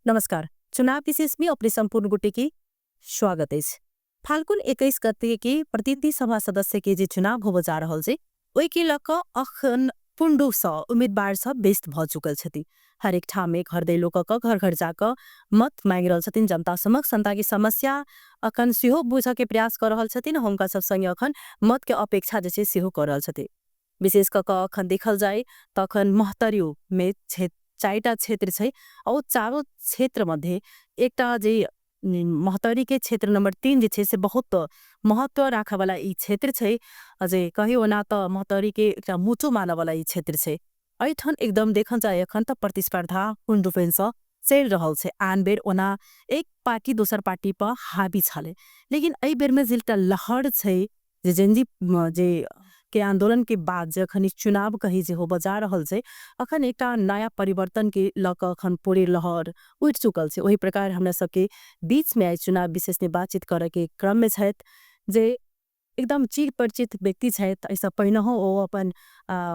नमस्कार। चुनाव विशेष में अपने संपूर्ण गुटे की स्वागत है। फाल्गुन 21 गते के प्रतिनिधि सभा सदस्य के जे चुनाव होब जा रहल छै ओइ के लक अखन पुंडू स उम्मीदवार सब व्यस्त भ चुकल छथि। हर एक ठाम में घर दे लोक क घर घर जाक मत मांग रहल छथिन। जनता समक्ष जनता की समस्या अखन सेहो बुझ के प्रयास कर रहल छथिन। हुनका सब संगे अखन मत के अपेक्षा जे छै सेहो कर रहल छथि। विशेष क अखन देखल जाए त अखन महतरियो में चारिटा क्षेत्र छै और चारों क्षेत्र मध्ये एकटा जे महतरी के क्षेत्र नंबर 3 जे छै से बहुत महत्व राखे वाला ई क्षेत्र छै। अजे कहियो ना त महतरी के एकटा मुचो माने वाला ई क्षेत्र छै। ऐठन एकदम देखल जाए अखन त प्रतिस्पर्धा पूर्ण रूपेण स चल रहल छै। आन बेर ओना एक पार्टी दोसर पार्टी पर हावी छले, लेकिन एहि बेर में जिल्टा लहर छै जे जेनजी जे के आंदोलन के बाद जखन ई चुनाव कही जे हो बजा रहल छै अखन एकटा नया परिवर्तन के लक अखन पूरे लहर उठ चुकल छै। वही प्रकार हमरा सबके बीच में आई चुनाव विशेष में बातचीत करे के क्रम में छथि जे एकदम चिर परिचित व्यक्ति छथि। ऐसा पहिनहो ओ अपन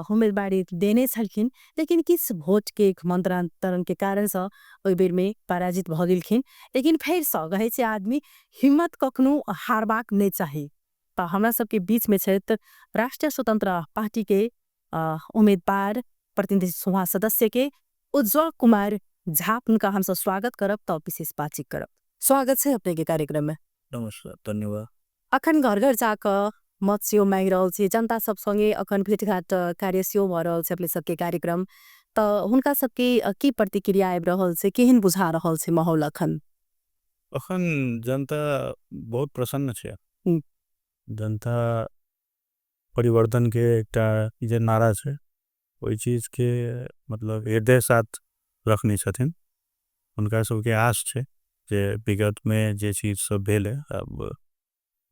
उम्मीदवारी देने छलखिन, लेकिन किस भोट के मंत्रांतरण के कारण से ओइ बेर में पराजित भ गेलखिन। लेकिन फिर से कहे छै आदमी हिम्मत कखनो हारबाक नहीं चाही। त हमरा सबके बीच में छथि राष्ट्रीय स्वतंत्र पार्टी के उम्मीदवार प्रतिनिधि सभा सदस्य के उज्जवल कुमार झा। उनका हम सब स्वागत करब त विशेष बातचीत करब। स्वागत है अपने के कार्यक्रम में। नमस्कार, धन्यवाद। अखन घर घर जाक मत सेहो मांग रहल छी, जनता सब संगे अखन भेटघाट कार्य सेहो भ रहल छै अपने सबके कार्यक्रम। त हुनका सबके की प्रतिक्रिया आबि रहल छै, केहन बुझा रहल छै माहौल अखन? अखन जनता बहुत प्रसन्न छे। जनता परिवर्तन के एकटा जे नारा छे ओइ चीज के मतलब हृदय साथ रखने छथिन। उनका सबके आश छे जे विगत में जे चीज सब भेले, अब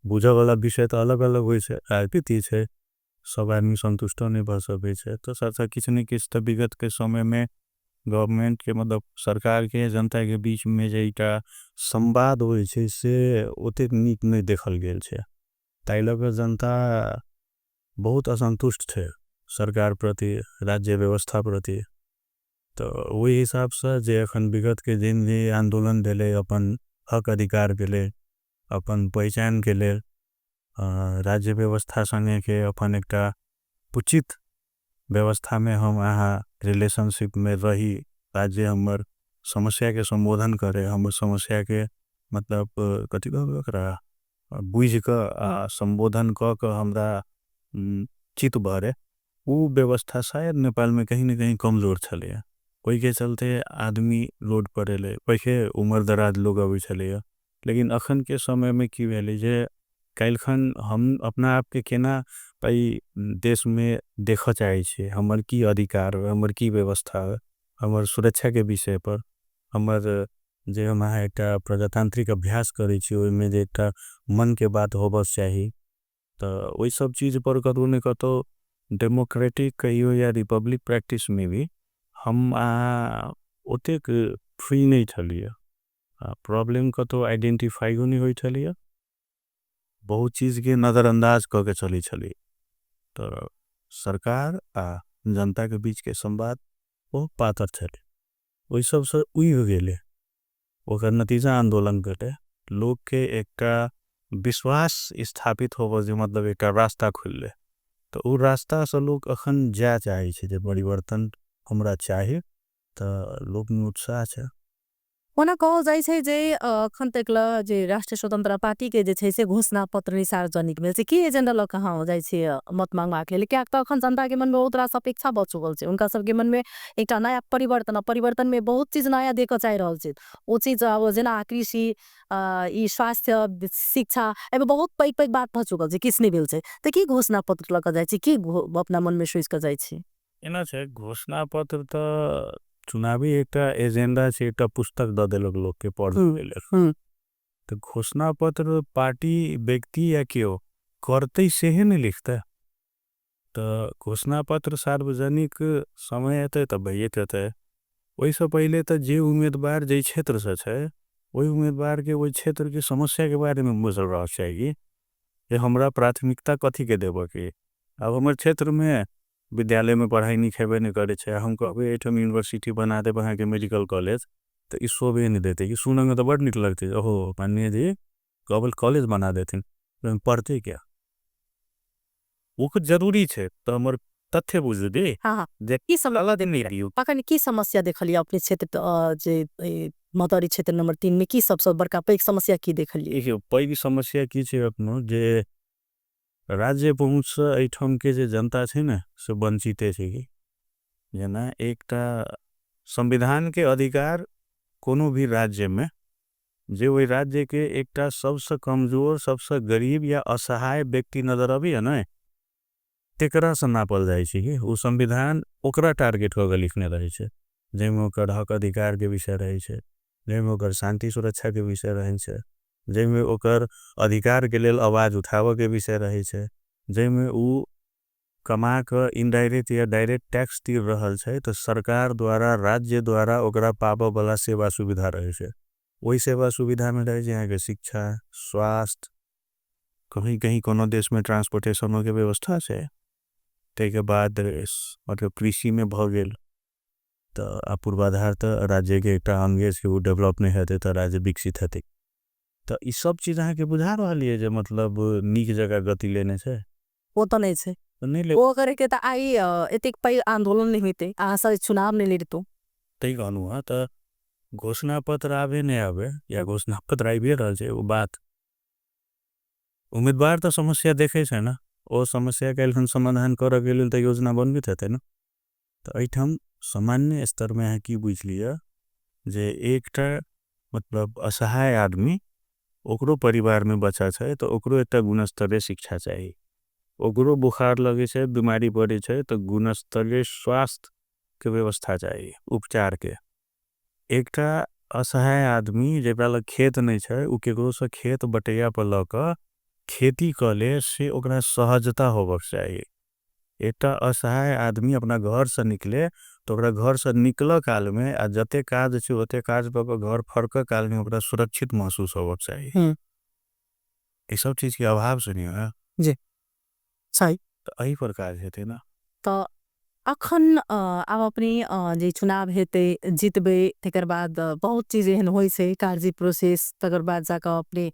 बुझे वाला विषय तो अलग अलग होय छे, राजनीति छे, सब आदमी संतुष्ट नहीं भ सके छे। तो साथ किछ न किछ तो विगत के समय में गवर्नमेंट के मतलब सरकार के जनता के बीच में जे एकटा संवाद होय छे से ओतेक नीक नहीं देखल गेल छे। ताई लग जनता बहुत असंतुष्ट थे सरकार प्रति, राज्य व्यवस्था प्रति। तो वही हिसाब से जे अखन विगत के दिन भी आंदोलन भेले, अपन हक अधिकार के लिए, अपन पहचान के लिए, राज्य व्यवस्था संगे के अपन एकटा उचित व्यवस्था में हम आहा रिलेशनशिप में रही, राज्य हमर समस्या के संबोधन करे, हमर समस्या के मतलब कथी कहबे बुझ क संबोधन क हमरा चित भरे, वो व्यवस्था शायद नेपाल में कहीं न कहीं कमजोर छले। कोई के चलते आदमी रोड पर एले, पहिले उम्र दराज लोग अबै छले। लेकिन अखन के समय में की भेले जे काल्खन हम अपना आप के केना पई देश में देख चाहे छे, हमर की अधिकार, हमर की व्यवस्था, हमर सुरक्षा के विषय पर, हमर जे हम एकटा प्रजातांत्रिक अभ्यास करे छी ओइ में जे एकटा मन के बात होबस चाहिए। तो वही सब चीज पर कतो ने कतो डेमोक्रेटिक कहियो या रिपब्लिक प्रैक्टिस में भी हम ओतेक फ्री नहीं छलिए। प्रॉब्लम कतो आइडेंटिफाई हो नहीं होई छलिए, बहुत चीज के नजरअंदाज करके चली छली। तो सरकार जनता के बीच के संवाद वो पातर छले, वही सब से उई हो गेले। ओकर नतीजा आंदोलन कटे लोग के एकटा विश्वास स्थापित होबो जे मतलब एकटा रास्ता खुलले। तो उ रास्ता से लोग अखन जा चाहे छे जे परिवर्तन हमरा चाहे, तो लोग में उत्साह छे। ओना कहल जाइ छै जे अखन तक ल जे राष्ट्रीय स्वतंत्र पार्टी के जे छै से घोषणा पत्र नि सार्वजनिक भेल छै, की एजेंडा ल कहाँ हो जाइ छै मत मांगबा के लिए? क्या त अखन जनता के मन में बहुत रास अपेक्षा भ चुकल छै। उनका सबके मन में एकटा नया परिवर्तन में बहुत चीज नया देख चाहि रहल छै। ओ चीज अब जेना कृषि, ई स्वास्थ्य, शिक्षा एमे बहुत पैग पैग बात भ चुकल छै, किस नहीं भेल छै। त की घोषणा पत्र ल क जाइ छै, की अपना मन में सोच क जाइ छै? एना छे घोषणा पत्र तो चुनावी एकटा एजेंडा छे, एकटा पुस्तक द देलक लोग के पढ़ लेले। तो घोषणा पत्र पार्टी व्यक्ति या क्यों करते से ही नहीं लिखता। तो घोषणा पत्र सार्वजनिक समय आते तब भइए कहते। वही से पहले तो जे उम्मीदवार जे क्षेत्र से छे वही उम्मीदवार के वही क्षेत्र की समस्या के बारे में बुझल रह चाहिए। ये हमरा प्राथमिकता कथी के देबो के। अब हमर क्षेत्र में विद्यालय में पढ़ाई नहीं खेबे नहीं करे छे, हम कहबे एठम यूनिवर्सिटी बना दे वहाँ के मेडिकल कॉलेज, तो ई शोभे नहीं देते कि सुनने में तो बड़ निक लगते ओहो माननीय जी कबल कॉलेज बना देथिन पढ़ते क्या वो कुछ जरूरी है तो हमर तथ्य बुझ दे हाँ हाँ देख की सम अला दिन नहीं रही पाखा की समस्या देखलिए अपने क्षेत्र जे मदरी क्षेत्र नंबर 3 में की सबसे बड़का पैघ समस्या की देखलिए देखियो पहिली समस्या की छै अपनो जे राज्य पहुँच एठम के जे जनता छै ने से वंचिते छै कि जेना एकटा संविधान के अधिकार कोनो भी राज्य में जे वही राज्य के एकटा सबसे कमजोर सबसे गरीब या असहाय व्यक्ति नजर अभी है ना तेकरा से नापल जाय छै कि उ संविधान ओकरा टारगेट क के लिखने रहे छै जेमे ओकर हक अधिकार के विषय रहे छै जेमे ओकर शांति सुरक्षा के विषय रहे छै जेमे ओकर अधिकार के लेल आवाज उठावे के विषय रहे छै जेमे उ कमा के इनडायरेक्ट या डायरेक्ट टैक्स तीर रहल छै तो सरकार द्वारा राज्य द्वारा ओकरा पाबे वाला सेवा सुविधा रहे छै वही सेवा सुविधा में रहे छै यहाँ के शिक्षा स्वास्थ्य कहीं कहीं कोनो देश में ट्रांसपोर्टेशन के व्यवस्था छै के बाद मतलब कृषि में भ गेल तो पूर्वाधार तो राज्य के एकटा अंगे से वो डेवलप नहीं हेते तो राज्य विकसित हेते तो ई सब चीज अहाँ के बुझा रहल है जे मतलब नीक जगह गति लेने छै वो तो नहीं छे तो नहीं ले वो करे के त आई एतिक पैघ आंदोलन नहीं होते आ सब चुनाव नहीं लड़तो तई कहनु हां तो घोषणा पत्र आवे नहीं आवे या घोषणा पत्र आइबे रहल छै वो बात उम्मीदवार तो समस्या देखे छै ना ओ समस्या के एखन समाधान करे के लेल त योजना बनबे हेते ना तो एठम सामान्य स्तर में अहाँ की बुझ लिया जे एकटा मतलब असहाय आदमी ओकरो परिवार में बच्चा छै तो ओकरो एकटा गुणस्तरीय शिक्षा चाहिए ओकरो बुखार लगे छै बीमारी पड़े छै तो गुणस्तरीय स्वास्थ्य के व्यवस्था चाहिए उपचार के एकटा असहाय आदमी जेकरा लग खेत नहीं छै उ केकरो से खेत बटैया पर ल क खेती कले से ओकरा सहजता होबक चाहिए एकटा असहाय आदमी अपना घर से निकले तो ओकरा घर से निकल काल में आ जते काज छै ओते काज क के घर फरक काल में ओकरा सुरक्षित महसूस होबक चाहिए ये सब चीज के अभाव से नहीं है जी सही तो यही प्रकार हेते ना तो अखन अब अपने जे चुनाव हेते जीतबे तकर बाद बहुत चीज एहन होई छै कार्य प्रोसेस तकर बाद जाकर अपने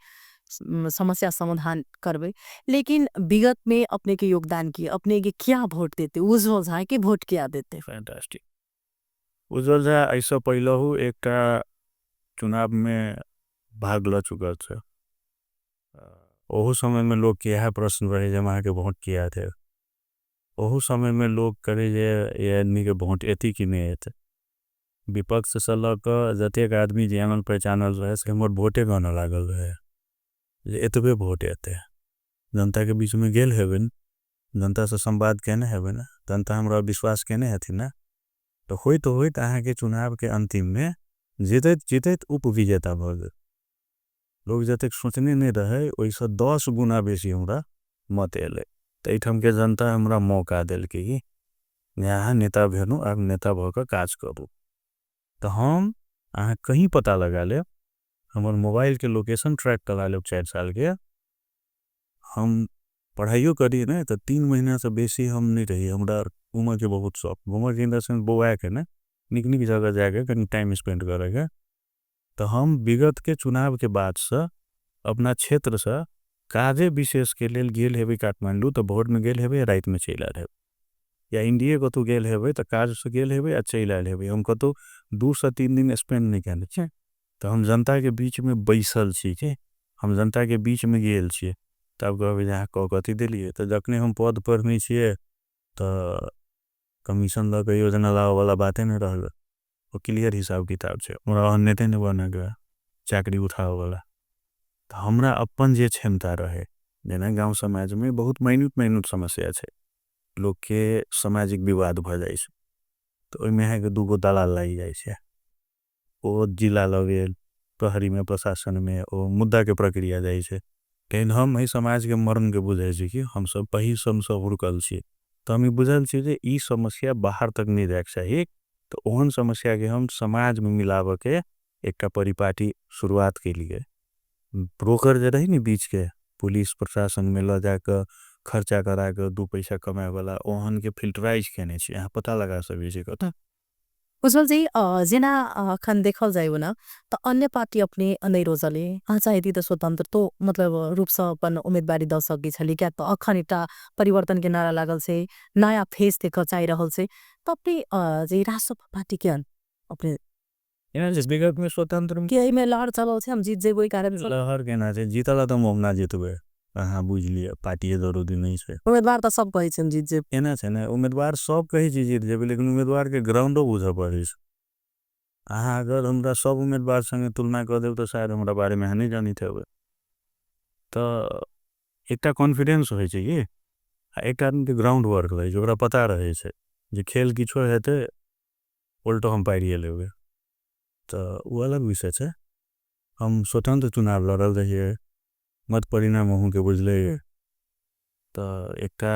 समस्या समाधान करबे लेकिन विगत में अपने के योगदान किए अपने के क्या वोट देते उज्जवल झा के वोट क्या देते फैंटास्टिक उज्जवल झा ऐसा पहिलहु एकटा चुनाव में भाग ल चुकल छै ओहू समय में लोग के यह प्रश्न रहे जे वहां के वोट किया थे ओहू समय में लोग करे जे ये आदमी के वोट एती कि नहीं एते विपक्ष से लक जतेक आदमी जानल पहचानल रहे से हमर वोटे गन लागल रहे जे एतबे वोट एते जनता के बीच में गेल हेबे जनता से संवाद केने हेबे ना जनता हमरा विश्वास केने हथिन ना तो होइत अहाँ के चुनाव के अंतिम में जीतैत उपविजेता भ गेल लोग जतेक सोचने नहीं रहे ओइसे 10 गुना बेसी हमरा मत एले तो एठम के जनता हमरा मौका देल कि यहाँ नेता भेनु अब नेता भ के काज करू तो हम अहाँ कहीं पता लगा ले हमर मोबाइल के लोकेशन ट्रैक करा ले 4 साल के हम पढ़ाइयो करी ना तो 3 महीना से बेसी हम नहीं रही हमरा उम्र के बहुत शौक घूमर के दर्शन बोआ के ना निक निक जगह जाके कहीं टाइम स्पेंड करेगा तो हम विगत के चुनाव के बाद से अपना क्षेत्र से काजे विशेष के लेल गेल हेबे काठमांडू तो भोर में गेल हेबे रात में चल आए या इंडिया कतौ गेल हेबे तो काज से गेल हेबे आ चल आए हेबे हम कतौ 2 से 3 दिन स्पेंड नहीं करने छै तो हम जनता के बीच में बैसल छी के हम जनता के बीच में गेल छी तब कहबे जहाँ कथी देलिए तो जखने हम पद पर नहीं छिए तो कमीशन ल के योजना लावे वाला बातें नहीं रहल वो क्लियर हिसाब किताब छै हमरा नेते नहीं बने के चाकरी उठावे वाला तो हमरा अपन जे क्षमता रहे जेना गांव समाज में बहुत माइन्यूट समस्या छै लोग के सामाजिक विवाद भ जाय छै तो ओइ में है के दूगो दलाल लागि जाय छै ओ जिला लगेल प्रहरी में प्रशासन में ओ मुद्दा के प्रक्रिया जाय छै लेकिन हम ही समाज के मर्म के बुझाय छै कि हम सब पही सब हुरकल छी तो हम बुझल छी जे ई समस्या बाहर तक नहीं जाय चाहिए तो ओहन समस्या के हम समाज में मिलावे के एकटा परिपाटी शुरुआत के लिए ब्रोकर जे रही नी बीच के पुलिस प्रशासन में ल जाकर खर्चा करा के 2 पैसा कमाए वाला ओहन के फिल्टराइज केने छी यहाँ पता लगा सके छी कत उज्जवल जी जेना अखन देखल जाइयो ना तो अन्य पार्टी अपने नै रोजले चाहे त स्वतन्त्र तो मतलब रूप से अपन उम्मीदवारी द सकी छली क्या तो अखन एकटा परिवर्तन के नारा लागल से नया फेस देख चाहि रहल से तो अपने जे राष्ट्रपा पार्टी के अपने यहाँ जिस विगत में स्वतंत्र के में लहर चलल से हम जीत जेबो ई कारण से लहर के ना छै जीतला तो हम ना जीतबे अहाँ बुझ लिया पार्टी जरूरी नहीं छै उम्मीदवार तो सब कहै छै जीत जेब एना छै ना उम्मीदवार सब कहै छै जीत जेबे लेकिन उम्मीदवार के ग्राउंडो बुझ पड़ै छै अहाँ अगर हमरा सब उम्मीदवार संगे तुलना कर देब तो शायद हमरा बारे में नहीं जानित हेबे तो एकटा कॉन्फिडेंस होइ छै कि एकटा आदमी के ग्राउंड वर्क रहे छै ओकरा पता रहे छै जे खेल किछो हेते उल्टो हम पारिए लेबे तो वो अलग विषय छै हम स्वतंत्र चुनाव लड़ल रहिए मत परिणाम अहूँ के बुझले तो एकटा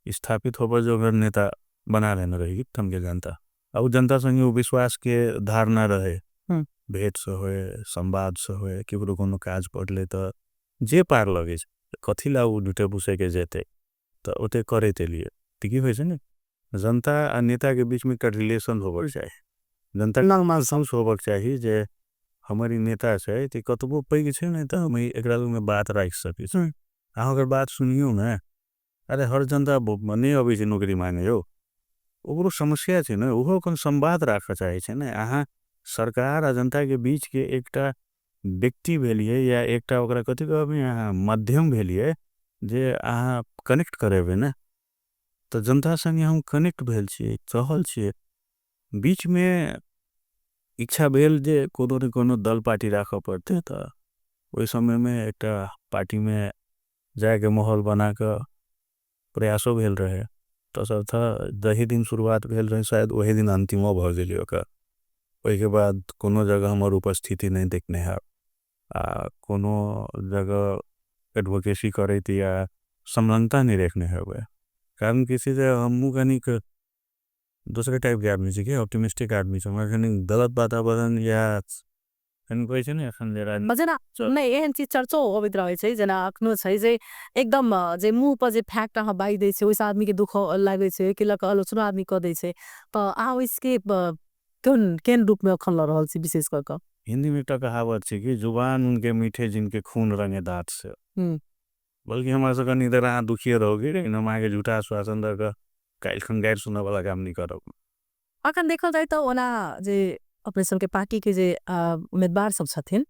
स्थापित होकर जो अगर नेता बना लेना रही हम के जनता अब जनता संगे वो विश्वास के धारणा रहे भेंट से होए संवाद से होए केकरो कोनो काज पड़ले तो जे पार लगे कथी ला उ दुटे पुसे के जेते तो ओते करे ते लिए त की होय छै ने जनता आ नेता के बीच में एक रिलेशन होबक चाही जनता के महसूस होबक चाही जे हमारी नेता छै त कतबो पैग छै ने त हम एकरा में बात राख सकी छी अहाँ अगर बात सुनियो ना अरे हर जनता नहीं अबै छै नौकरी मांगे हो ओकरो समस्या छै ना ओहो कोन संवाद राख चाहे छै ना अहाँ सरकार आ जनता के बीच के एकटा व्यक्ति भेलिए या एकटा ओकरा कथि कहबे अहाँ माध्यम भेलिए जे अहाँ कनेक्ट करेबे ना तो जनता संगे हम कनेक्ट भेल छिए चहल छिए बीच में इच्छा भेल जे कोनो न कोनो दल पार्टी राख पड़ते तो ओइ समय में एकटा पार्टी में जाए के माहौल बना के प्रयासो भेल रहे तो सब था दही दिन शुरुआत भेल रहे शायद वही दिन अंतिमो भ गेल ओकर ओइ के बाद कोनो जगह हमर उपस्थिति नहीं देखने है कोनो जगह एडवोकेसी करे या समलंगता नहीं देखने है कारण किसी से हमू कनिक दूसरे टाइप के आदमी छे ऑप्टिमिस्टिक आदमी छे हमरा कनिक गलत वातावरण या कोई छै ने एखन जरा मजना नहीं एहन चीज चर्चो होबैत रहे छै जेना अखनो छै जे एकदम जे मुंह पर जे फैक्ट अहाँ बाई दै छै ओइस आदमी के दुख लागे छै कि लक आलोचना आदमी क दै छै तो आ इसके केन रूप में अखन ल रहल छी विशेष कर क हिंदी में एक कहावत छै कि जुबान उनके मीठे जिनके खून रंगे दांत से बल्कि हमारे से कनी देर अहाँ दुखिए रहोगे लेकिन हम आगे झूठा आश्वासन दे के काइल खन गैर सुनने वाला काम नहीं करब अखन देखल जाए तो ओना जे अपने सब के पार्टी के जे उम्मीदवार सब छथिन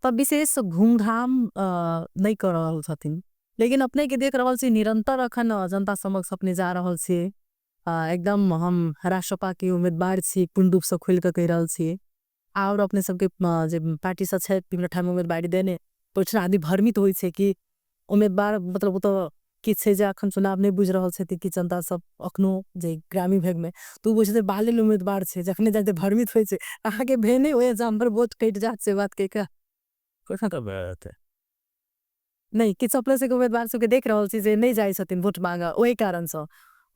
तब विशेष घूमघाम नहीं कर रहल छथिन लेकिन अपने के देख रहल छी निरंतर अखन जनता समक्ष अपने जा रहल छी एकदम हम राष्ट्रपा के उम्मीदवार छी पूर्ण रूप से खुल के कह रहल छी और अपने सबके जे पार्टी सब छै विभिन्न ठाम उम्मीदवारी देने पुछना आदमी भ्रमित होइ छै कि उम्मीदवार मतलब वो तो कि छै जे अखन चुनाव नहीं बुझ रहल छै कि जनता सब अखनो जे ग्रामीण भेग में तू बुझ जे बालिल उम्मीदवार छै जखने जाते भ्रमित होइ छै अहाँ के भेने होए जे हमर वोट कट जात से बात के का कैसा तब है नहीं कि अपने से उम्मीदवार सबके देख रहल छी जे नहीं जाय छथिन वोट मांगा ओहि कारण से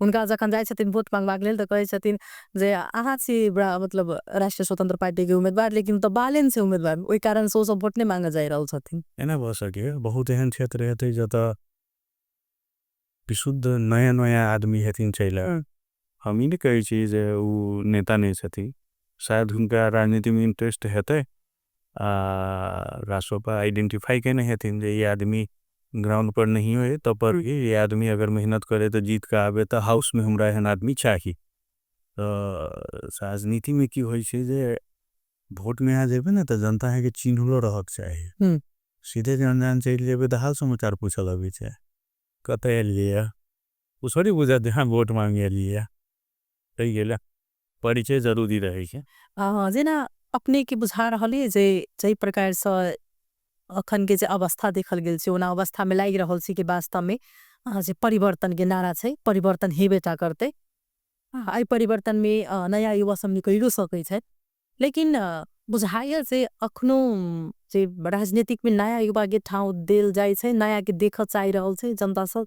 उनका जखन जाय छथिन वोट मांगबाक लेल त कहै छथिन जे अहाँ छी मतलब राष्ट्रीय स्वतंत्र पार्टी के उम्मीदवार लेकिन तो बालेन से उम्मीदवार ओहि कारण से सब वोट नहीं मांगा जाय रहल छथिन एना भ सके बहुत एहन क्षेत्र हेतै जत विशुद्ध नया नया आदमी हेथिन चैला हम ही नहीं कहै छी जे उ नेता नहीं छथि शायद उनका राजनीति में इंटरेस्ट हेतै राष्ट्रपा आइडेंटिफाई केने हेथिन जे ये आदमी ग्राउंड पर नहीं होए तो पर ये आदमी अगर मेहनत करे तो जीत के आवे तो हाउस में हमरा एहन आदमी चाही तो राजनीति में की होय छै जे वोट में आ जेबे ना तो जनता है के चिन्हलो रहक चाही सीधे जान चल जेबे तो हाल समाचार पूछल अभी छै कतै एलिए उ थोड़ी बुझा दे हाँ वोट मांगे एलिए सही गेला परिचय जरूरी रहे छै जेना अपने के बुझा रहले जे जै प्रकार से अखन के जे अवस्था देखल गेल छै ओना अवस्था में लागि रहल छी कि वास्तव में जे परिवर्तन के नारा छै परिवर्तन हेबेटा करते आई परिवर्तन में नया युवा सब निकलियो सकै छै लेकिन बुझाइल से अखनो जे राजनीतिक में नया युवा के ठाउँ देल जाय छै नया के देख चाहि रहल छै जनता सब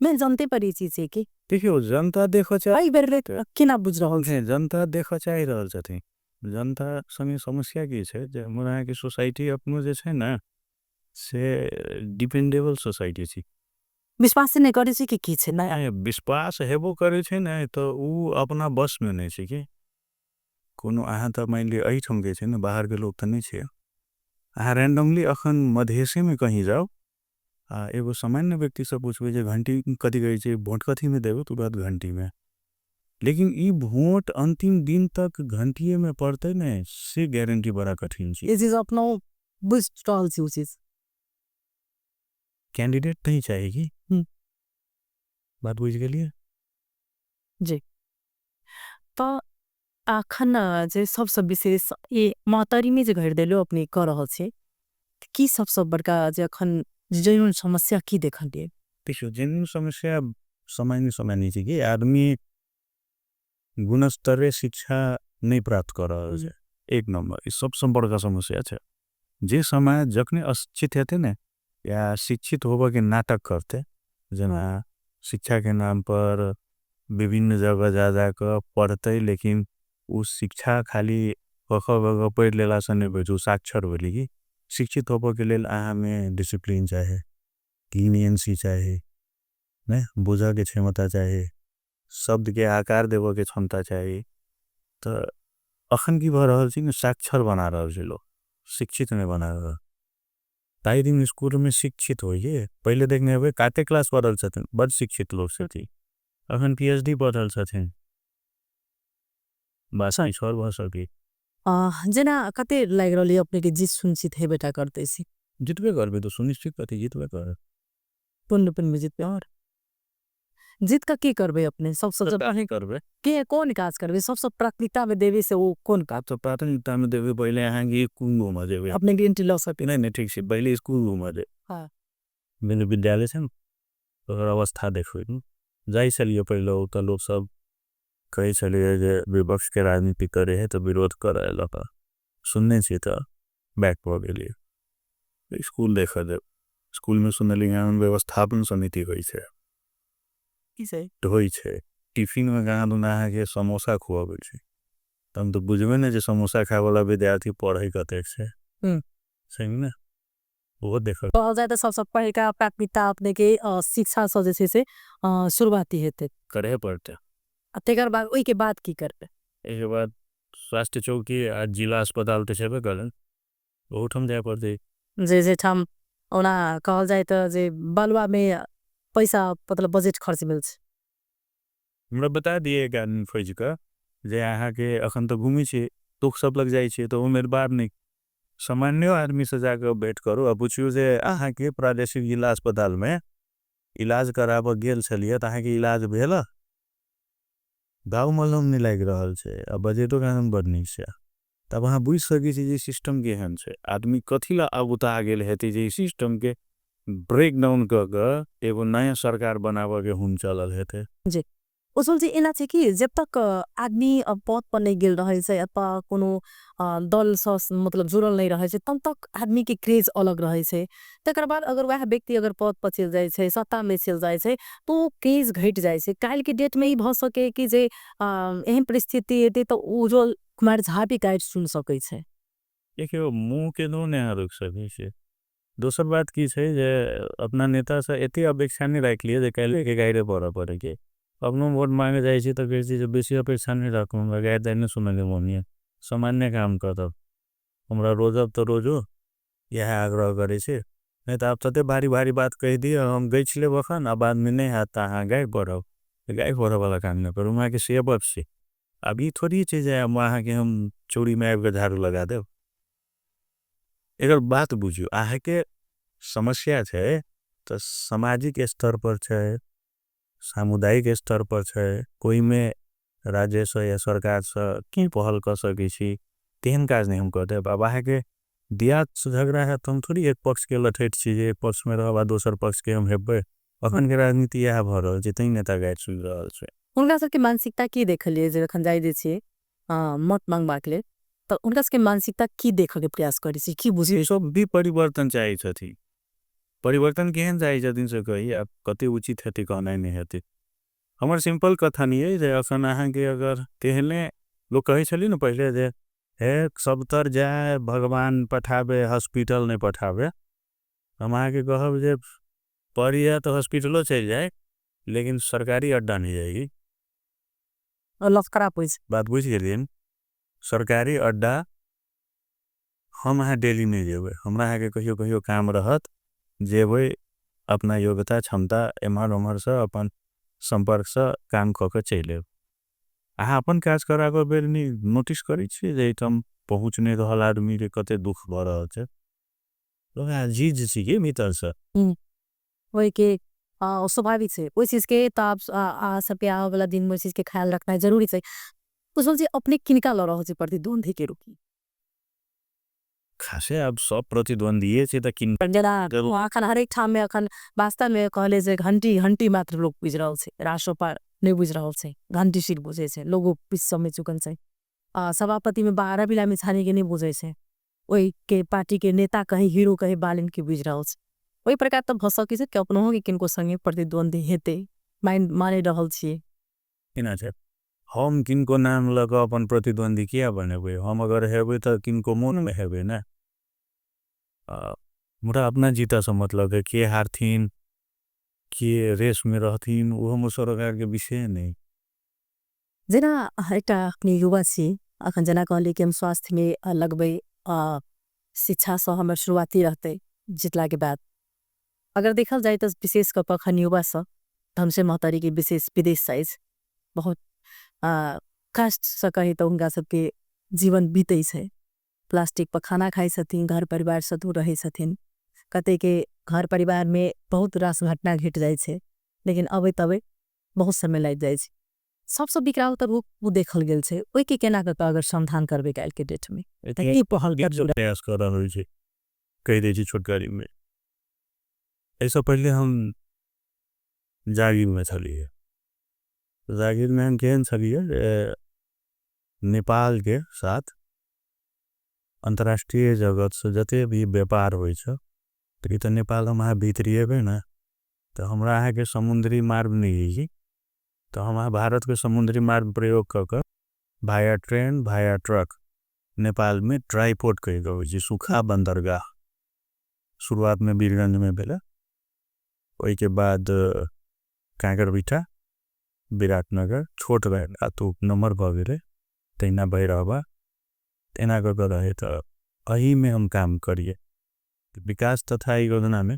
मैं जनते पर ई चीज छै कि देखियो जनता देख आई बेर केना बुझ रहल छै जनता देख चाहि रहल छथिन जनता संगे समस्या की छै जे हमरा के सोसाइटी अपनो जे छै ना से डिपेंडेबल सोसाइटी छी विश्वास नहीं करे छै कि की छै नया विश्वास हेबो करे छै ना तो उ अपना बस में नहीं छै कि कोनो अहाँ त मैले एहिठाम के छै न बाहर के लोग त नहीं छे अहाँ रैंडमली अखन मधेसी में कहीं जाओ एगो सामान्य व्यक्ति से पूछबे जे घंटी कथी कहै छै वोट कथी में देबो तो बात घंटी में लेकिन ई वोट अंतिम दिन तक घंटिए में पड़ते न से गारंटी बड़ा कठिन छै ये चीज अपना बुझ रहल छी उ चीज कैंडिडेट नहीं चाहिए कि बात बुझ गेलिए जी तो अखन जे सबसे विशेष ये महतरी में जे घर देलो अपने कर रहल छे की सबसे बड़का जे अखन जेन्युइन समस्या की देखलिए देखियो जेन्युइन समस्या सामान्य छै कि आदमी गुणस्तरीय शिक्षा नहीं प्राप्त कर रहल छै एक नंबर ई सबसे बड़का समस्या छै जे समय जखने अशिक्षित हेते न या शिक्षित होबे के नाटक करते जना शिक्षा के नाम पर विभिन्न जगह जा जा कर पढ़ते लेकिन उस शिक्षा खाली कख गग पढ़ लेला से नहीं भेजू साक्षर बोली कि शिक्षित होबे के लेल अहाँ में डिसिप्लिन चाहे लीनियंसी चाहे ने बुझा के क्षमता चाहे शब्द के आकार देवे के क्षमता चाहे तो अखन की भर रहल छी न साक्षर बना रहल छी लोग शिक्षित नहीं बना रहल ताई दिन स्कूल में शिक्षित होइए पहले देखने हुए काते क्लास पढ़ल छथिन बड़ शिक्षित लोग छथिन अखन पीएचडी पढ़ल छथिन बस छोड़ भ सकी जना कते लाग रहल अपने के जीत सुनिश्चित है बेटा करते सी जितबे करबे तो सुनिश्चित कथी जितबे कर पूर्ण में जीत पे और जीत का की करबे अपने सबसे जब नहीं करबे के कौन काज करबे सबसे प्राथमिकता में देवे से वो कौन काज तो प्राथमिकता में देवे पहले अहाँ के स्कूल घुमा देवे अपने गेंटी लॉसपी नहीं ठीक से पहले स्कूल घुमा दे हां मैंने विद्यालय से ओकर अवस्था देखो जाई चलिए पहले उत लोग सब कही चलिए जे विपक्ष के राजनीति करे है तो विरोध करे लगा सुनने से तो बैक पड़ गेलिए स्कूल देखा दे स्कूल में सुनली व्यवस्थापन समिति होई छे की से तो होई छे टिफिन में गाना दुना के समोसा खुआबे छे तम तो बुझबे न जे समोसा खाए वाला विद्यार्थी पढ़ाई कते छे सही ना वो देखो तो जाए तो सबसे पहले का प्राथमिकता अपने के शिक्षा से जैसे से शुरुआती हेते करे पड़ते तेकर बाद ओई के बाद की करबे एक बाद स्वास्थ्य चौकी आज जिला अस्पताल ते छेबे करन ओठम जाय पड़ते जे ठाम ओना कहल जाए तो जे बलवा में पैसा मतलब बजट खर्च मिल छे हमरा बता दिए गान फौज का जे अहाँ के अखन तो घूमी छे दुख सब लग जाई छे तो उमेर बार नहीं सामान्य आदमी से जाकर बैठ करो अब पूछियो जे अहाँ के प्रादेशिक जिला अस्पताल में इलाज कराबे गेल छलिए त अहाँ के इलाज भेल गाँव मलम नहीं लाग रहल छे अब बजटो कारण बड़ नीक छे तब अहाँ बुझ सकी छी जे सिस्टम केहन छे आदमी कथी ला अब उता गेल हेती जे सिस्टम के ब्रेक डाउन क के एगो नया सरकार बनावे के हुन चलल हेते जी उसल जी एना छे कि जब तक आदमी पद पर नहीं गेल रहे छे अथवा कोनो दल से मतलब जुड़ल नहीं रहे छे तब तक आदमी के क्रेज अलग रहे छे तकर बाद अगर वह व्यक्ति अगर पद पर चल जाए छे सत्ता में चल जाए छे तो क्रेज घट जाए छे काल के डेट में ई भ सके कि जे एहन परिस्थिति हेते तो उज्जवल कुमार झा भी गाइड सुन सके छे देखियो मुंह के नो ने रुक सके छे दोसर बात की छे जे अपना नेता से एते अपेक्षा नहीं राख लिए जे काल्हि के गाइडे पड़े के अपनो वोट मांगे जाए छे तो कहै जे बेसी अपेक्षा नहीं राखूंगा गाइड नहीं सुनले मोनिए सामान्य काम करब हमरा रोजब तो रोजो यह आग्रह करे छे नहीं तो आप तते भारी भारी बात कह दिए हम गई छले बखन अब बाद में नहीं हाथ अहाँ गाय पढ़ब गाय पढ़े वाला काम नहीं करूँ वहाँ के सेवक से अभी थोड़ी चीज है वहाँ के हम चोरी में आबि के झाड़ू लगा देव एकर बात बुझियो अहाँ के समस्या छे तो सामाजिक स्तर पर छे सामुदायिक स्तर पर छे कोई में राज्य से या सरकार से की पहल कर सके छी तेहन काज नहीं हम करते बाबा है के दिया झगड़ा है तो हम थोड़ी एक पक्ष के लठैत छी जे एक पक्ष में रहबा दोसर पक्ष के हम हेबे अखन के राजनीति यह भ रहल छै तै नेता गाइड सुन रहल छै उनका सबके मानसिकता की देखलिए जे अखन जाय दे छे मत मांगबाक लेल तो उनका सबके मानसिकता की देखे के प्रयास करे छी की बुझे सब भी परिवर्तन चाहिए छथि परिवर्तन केहन चाहिए छथिन से कही अब कते उचित हेतै कहनाइ नहीं हेतै हमर सिंपल कथा नहीं है जे अखन अहाँ के अगर तेहने लोग कहे छली न पहले जे हे सब तर जाए भगवान पठावे हॉस्पिटल नहीं पठावे हम अहाँ के कहब जे पड़िया तो हॉस्पिटलो चल जाए लेकिन सरकारी अड्डा नहीं जाएगी लफकरा पुछ बात बुझ गेलिए सरकारी अड्डा हम यहाँ डेली नहीं जेबे, हमरा यहाँ के कहियो कहियो काम रहत जेबे, अपना योग्यता क्षमता एम्हर ओम्हर से अपन संपर्क से काम क के चलि आएब। अहाँ अपन काज कराकर बेर नहीं नोटिस करै छी जे हम पहुँच नहीं रहल आदमी के कते दुख भ रहल छै, लोग अजीज छी के भीतर से। वही के स्वाभाविक है वही चीज के तो आप सबके आवे वाला दिन में उस चीज के ख्याल रखना है जरूरी है। कुशल जी अपने किनका लड़ रहा प्रतिद्वंदी के रूप में खासे अब सब प्रतिद्वंदी छै त किन जना अखन हरेक ठाम में अखन वास्तव में कहले जे घंटी घंटी मात्र लोग बुझ रहल छै, राष्ट्रपा नहीं बुझ रहल छै, घंटी सीट बुझे छै, लोगो पिस समय चुकल छै। सभापति में 12 बिलामी छाने के नहीं बुझे छै, वही के पार्टी के नेता कहीं हीरो कहीं बालिन के बुझ रहल छै। वही प्रकार त भ सकै छै कि अपनो हो कि किनको संगे प्रतिद्वंदी हेते माने रहल छिए। किना छै हम किनको नाम लग अपन प्रतिद्वंदी किया बनेबे, हम अगर हेबे त किनको मन में हेबे ना। मुरा अपना जीता से मतलब है के हारथिन के रेस में रहथिन वो हम सरकार के विषय नहीं। जना एकटा अपने युवा छी अखन जना कहले कि हम स्वास्थ्य में लगबे शिक्षा से हमर शुरुआती रहते जितला के बाद अगर देखल जाए तो विशेष कर अखन युवा से हमसे महतारी के विशेष विदेश साइज बहुत कष्ट से कहे तो उनका सबके जीवन बीते है। प्लास्टिक पर खाना खाई छथिन, घर परिवार से दूर रहे छथिन, कते के घर परिवार में बहुत रास घटना घट जाए छे, लेकिन अबे तबे बहुत समय लग जाए छे। सबसे बिकराव त रूप वो देखल गेल छे, ओई के केना क अगर समाधान करबे काल के डेट में त ई पहल प्रयास कर रहल छै, कह दे छी छोटकारी में। ऐसा पहले हम जागीर में छलिए, जागीर में हम केहन छलिए नेपाल के साथ अंतर्राष्ट्रीय जगत से जते भी व्यापार होई छ त नेपाल हम भीतरी हेबे ना तो हमरा अहाँ के समुद्री मार्ग नहीं है, तो हम भारत के समुद्री मार्ग प्रयोग कर भाया ट्रेन भाया ट्रक नेपाल में ड्राई पोर्ट कही गयो जी, सुखा बंदरगाह शुरुआत में वीरगंज में भेला, वही के बाद कांकरबिठा विराटनगर छोट रहे तो नंबर भगेले तैना भैरहबा तेना कर रहे तो अही में हम काम करिए। विकास तथा योजना में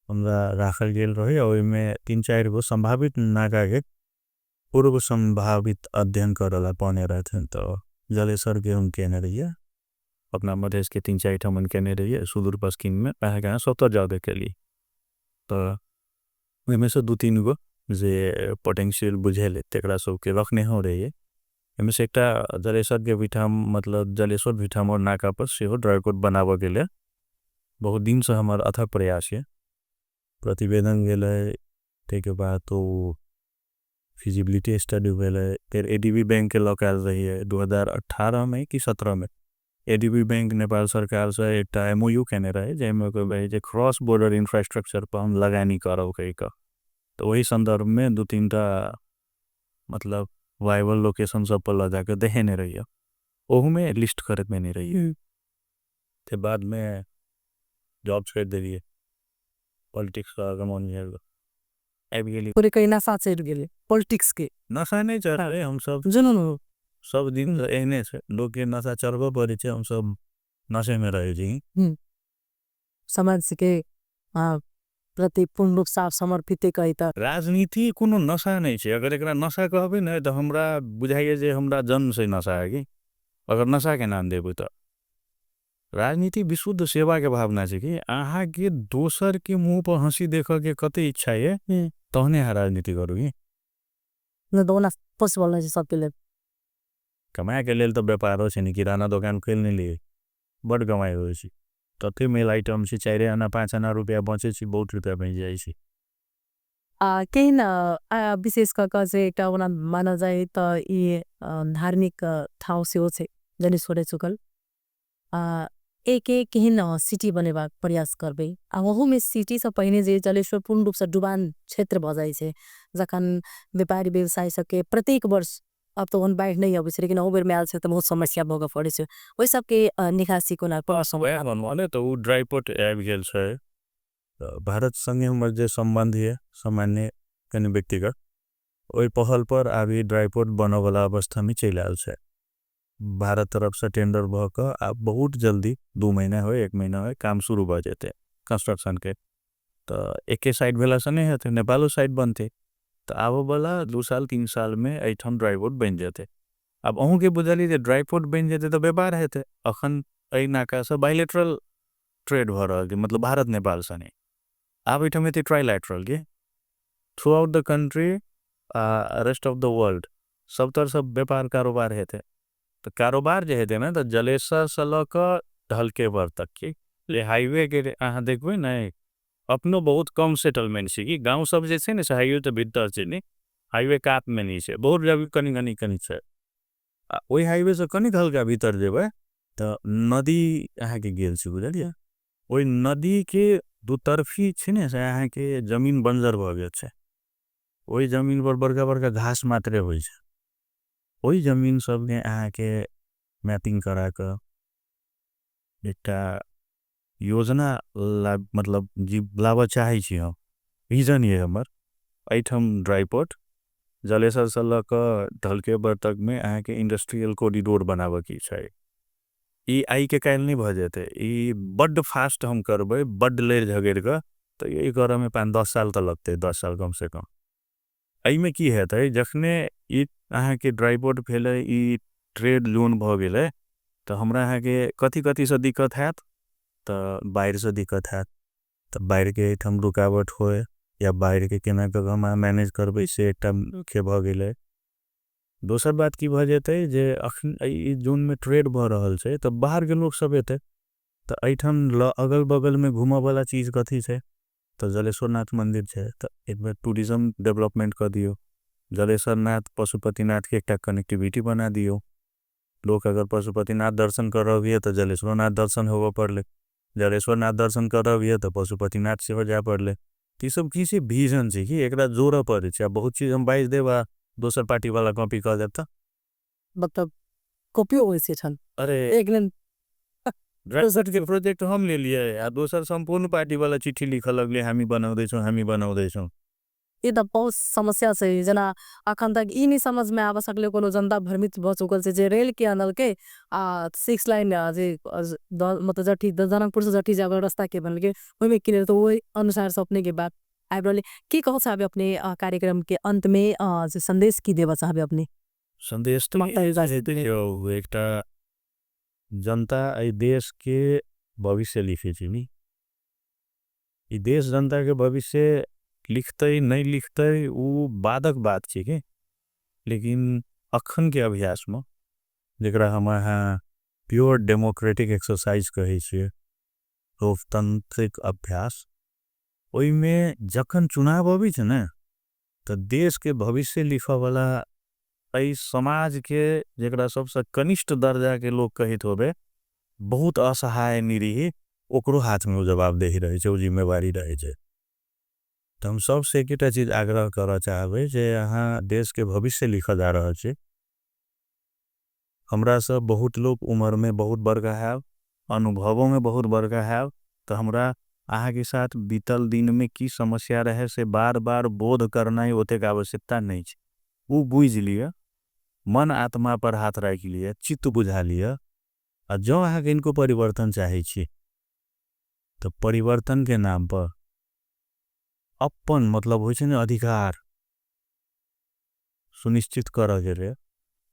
हमरा राखल गेल रहे और में 3-4 गो संभावित नाका के पूर्व संभावित अध्ययन करला पने रहे थे, तो जलेसर के हम कहने रहिए अपना मधेश के 3-4 ठमन कहने रहिए सुदूर पश्चिम में पहले 70 जावे के लिए, तो में से 2-3 गो जे पोटेंशियल बुझेले तेकरा सबके रखने हो रही है। इनमें से एकटा जलेसर के विठाम मतलब जलेश्वर विठाम और नाका पर से हो ड्राई कोड बनावा के लिए बहुत दिन से हमार अथक प्रयास है, प्रतिवेदन गेल है, के बाद तो फिजिबिलिटी स्टडी भेल है, फिर एडीबी बैंक के लौकाल रही है 2018 में कि 17 में एडीबी बैंक नेपाल सरकार से एक एमओयू कहने रहे जैमें कोई जे क्रॉस बॉर्डर इंफ्रास्ट्रक्चर पर हम लगानी करो कहीं का, तो वही संदर्भ में 2-3 मतलब वाइबल लोकेशन सब पर लगा के देने रही है, ओहू में लिस्ट करत में नहीं रही है। ते बाद में जॉब छोड़ दे दिए, पॉलिटिक्स का गमन है पूरे कहीं नशा चढ़ गेले पॉलिटिक्स के नशा नहीं चढ़ रहे हम सब जनन सब दिन एहने से लोग के नशा चढ़बो पड़े छे, हम सब नशे में रहे छी। समाज के प्रति पूर्ण रूप से समर्पित कही त राजनीति कोनो नशा नहीं छे, अगर एकरा नशा कहबे न तो हमरा बुझाइए जे हमरा जन्म से नशा है कि अगर नशा के नाम देबे तो राजनीति विशुद्ध सेवा के भावना छे कि आहा के दोसर के मुंह पर हंसी देख के कते इच्छा है तहने राजनीति करू कि न दोना पॉसिबल नहीं सबके लिए कमाए के लेल तो व्यापार छे, किराना दुकान खोल नहीं लिए बड़ कमाई हो छी, तते मेल आइटम से 4 आना 5 आना रुपया बचे छी, बहुत रुपया बन जाए छी। केही न विशेष कर से एक माना जाए तो ये धार्मिक ठाउँ से हो छे जनी सोरे चुकल एक केही न सिटी बनेबा प्रयास करबे वहू में सिटी से पहिने जे जलेश्वर पूर्ण रूप से डुबान क्षेत्र भजाई छे, जखन व्यापारी व्यवसाय सबके प्रत्येक वर्ष अब तो वन बाइक नहीं अब लेकिन ओबर में आल से तो बहुत समस्या भोग पड़े छे, वही सबके निकासी को ना वाले तो वो ड्राई पोर्ट आबि गेल छे। भारत संगे हमर जे संबंध है सामान्य कने व्यक्तिगत ओई पहल पर अभी ड्राई पोर्ट बनो वाला अवस्था में चल आल छे। भारत तरफ से टेंडर भ क आ बहुत जल्दी 2 महीना हो 1 महीना हो काम शुरू भ जेते कंस्ट्रक्शन के तो एके साइड भेला से नहीं हेते नेपालो साइड बनते तो आबो वाला 2 साल 3 साल में एठन ड्राई पोर्ट बन जेते अब अहूँ के बुझली जे ड्राई पोर्ट बन जेते तो व्यापार हेते अखन एहि नाका से बायलैटरल ट्रेड भ रहल छै मतलब भारत नेपाल सने आब एठम हेते ट्राइलैटरल के through out the country rest of the world सब तरह सब व्यापार कारोबार हेते तो कारोबार जे हेते ना तो जलेसर से ल क ढलकेबर तक के ले हाईवे के अहाँ देखबै ना अपनो बहुत कम सेटलमेंट छै कि गांव सब जे छै ने से हाईवे तो भीतर छै ने हाईवे काप में नहीं छै बहुत जगह कनी छै ओई हाईवे से कनी हल्का भीतर जेबै तो नदी अहाँ के गेल छै बुझलियै ओई नदी के दू तरफी छै ने से अहाँ के जमीन बंजर भ गेल छै ओई जमीन पर बड़का बड़का घास मात्रे होई छै ओई जमीन सब में अहाँ के मैपिंग करा क एकटा योजना मतलब जी लावा चाहे छी हम रीजन ये हमर एठम ड्राई पोर्ट जलेसर से ल क ढलकेबर तक में अहाँ के इंडस्ट्रियल कॉरिडोर बनावे की छै ई आई के काल नहीं भ जेते ई बड फास्ट हम करबै बड लेर झगड़ क तो यही करे में 5-10 साल तो लगते 10 साल कम से कम एहि में की हेतै जखने ई अहाँ के ड्राई पोर्ट भेले ई ट्रेड जोन भ गेले तो हमरा अहाँ के कथी से दिक्कत हैत तो बाहर से दिक्कत हैत तो बाहर के एठम रुकावट होए या बाहर के केना क हम मैनेज करबै से एकटा के भ गेले दोसर बात की भ जेतै जे अखन ई जोन में ट्रेड भ रहल छै तो बाहर के लोग सब एतै तो एठन अगल बगल में घूमे वाला चीज कथी छै तो जलेश्वरनाथ मंदिर छै तो एक टूरिज्म डेवलपमेंट कर दियो जलेश्वरनाथ पशुपतिनाथ के एकटा कनेक्टिविटी बना दियो लोग अगर पशुपतिनाथ दर्शन करब ये तो जलेश्वरनाथ दर्शन होबो पड़ले जलेश्वरनाथ दर्शन करब ये तो पशुपतिनाथ से हो जा पड़ले ई सब किसी विजन छै कि एकरा जोड़ पड़े छै बहुत चीज हम बाइज देबा दोसर पार्टी वाला कॉपी कर देब त मतलब कॉपी होय छै छन अरे एक दिन ड्राइवर के प्रोजेक्ट हम ले लिए आ दोसर संपूर्ण पार्टी वाला चिट्ठी लिखल लगले हामी बनाउँदै छौं ये त बहुत समस्या छै जना अखन तक ई नहीं समझ में आवा सकले कोनो जनता भ्रमित भ चुकल छै जे रेल के अनल के 6 लाइन जे मतलब जठी जनकपुर से जठी जाबे रास्ता के बनल के ओइ में क्लियर तो ओइ अनुसार से अपने के बात आइब्रले की कहो चाहबे अपने कार्यक्रम के अंत में जो संदेश की देबा चाहबे अपने संदेश तो एकटा जनता ए देश के भविष्य लिखे छी नी ई देश जनता के भविष्य लिखते नहीं लिखते वो बाधक बात छै के लेकिन अखन के अभ्यास में जेकरा हम यहाँ प्योर डेमोक्रेटिक एक्सरसाइज कहे छियै लोकतांत्रिक अभ्यास ओई में जखन चुनाव आबै छै ने तो देश के भविष्य लिखे वाला एहि समाज के जेकरा सबसे कनिष्ठ दर्जा के लोग कहित होबे बहुत असहाय निरीह ओकरो हाथ में जवाबदेही रहे छै जिम्मेवारी रहे छै तो हम सब से एकटा चीज आग्रह करऽ चाहबै जे यहाँ देश के भविष्य लिखल जा रहल छै हमरा सब बहुत लोग उम्र में बहुत बड़का है अनुभवों में बहुत बड़का है तो हमरा अहाँ के साथ बीतल दिन में की समस्या रहे से बार बार बोध करना ओते के आवश्यकता नहीं छै वो बुझ लिया मन आत्मा पर हाथ राख लिया चित्त बुझा लिया और जो अहाँ के इनको परिवर्तन चाहे छी तो परिवर्तन के नाम पर अपन मतलब होय छै ने अधिकार सुनिश्चित करऽ के रे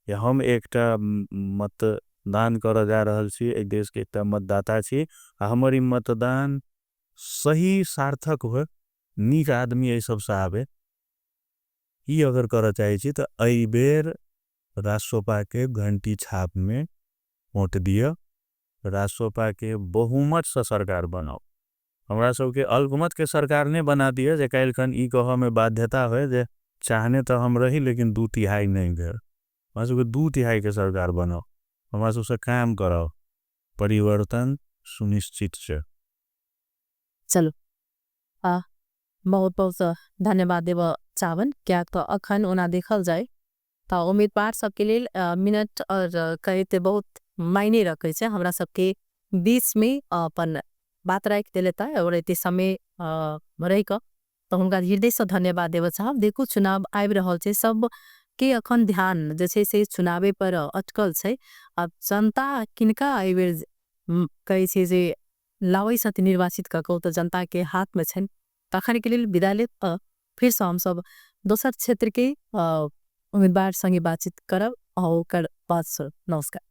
या हम एकटा मतदान करऽ जा रहल छी एक देश के एकटा मतदाता छी हमर ई मतदान सही सार्थक हो नीक आदमी ए सब से आवे ई अगर करऽ चाहे छी तो एहि बेर राष्ट्रसभा के घंटी छाप में वोट दिया राष्ट्रसभा के बहुमत से सरकार बनाओ हमरा सब के अल्पमत के सरकार ने बना दिया जे काल्हिखन ई कह में बाध्यता है जे चाहने तो हम रही लेकिन 2/3 नहीं भेल हमरा सब के 2/3 के सरकार बनाओ हमरा सब से काम कराओ परिवर्तन सुनिश्चित छै चलो बहुत बहुत धन्यवाद देव चावन क्या तो अखन ओना देखल जाए तो उम्मीदवार सबके लिए मिनट और कहते बहुत मायने रखे छै हमरा सबके बीच में अपन बात राख देता है और इतने समय रह तो उनका हृदय से धन्यवाद देव चाहब देखो चुनाव आबि रहल छै सब के अखन ध्यान जे छै से चुनावे पर अटकल छै। अब जनता किनका एहि बेर कहै छै जे लाबै छथिन निर्वाचित कऽ कऽ, ओ तऽ जनता के हाथ में छनि। तखन के लेल विदा लेब, फिर से हम सब दोसर क्षेत्र के उम्मीदवार संगे बातचीत करब और ओकर बाद से नमस्कार।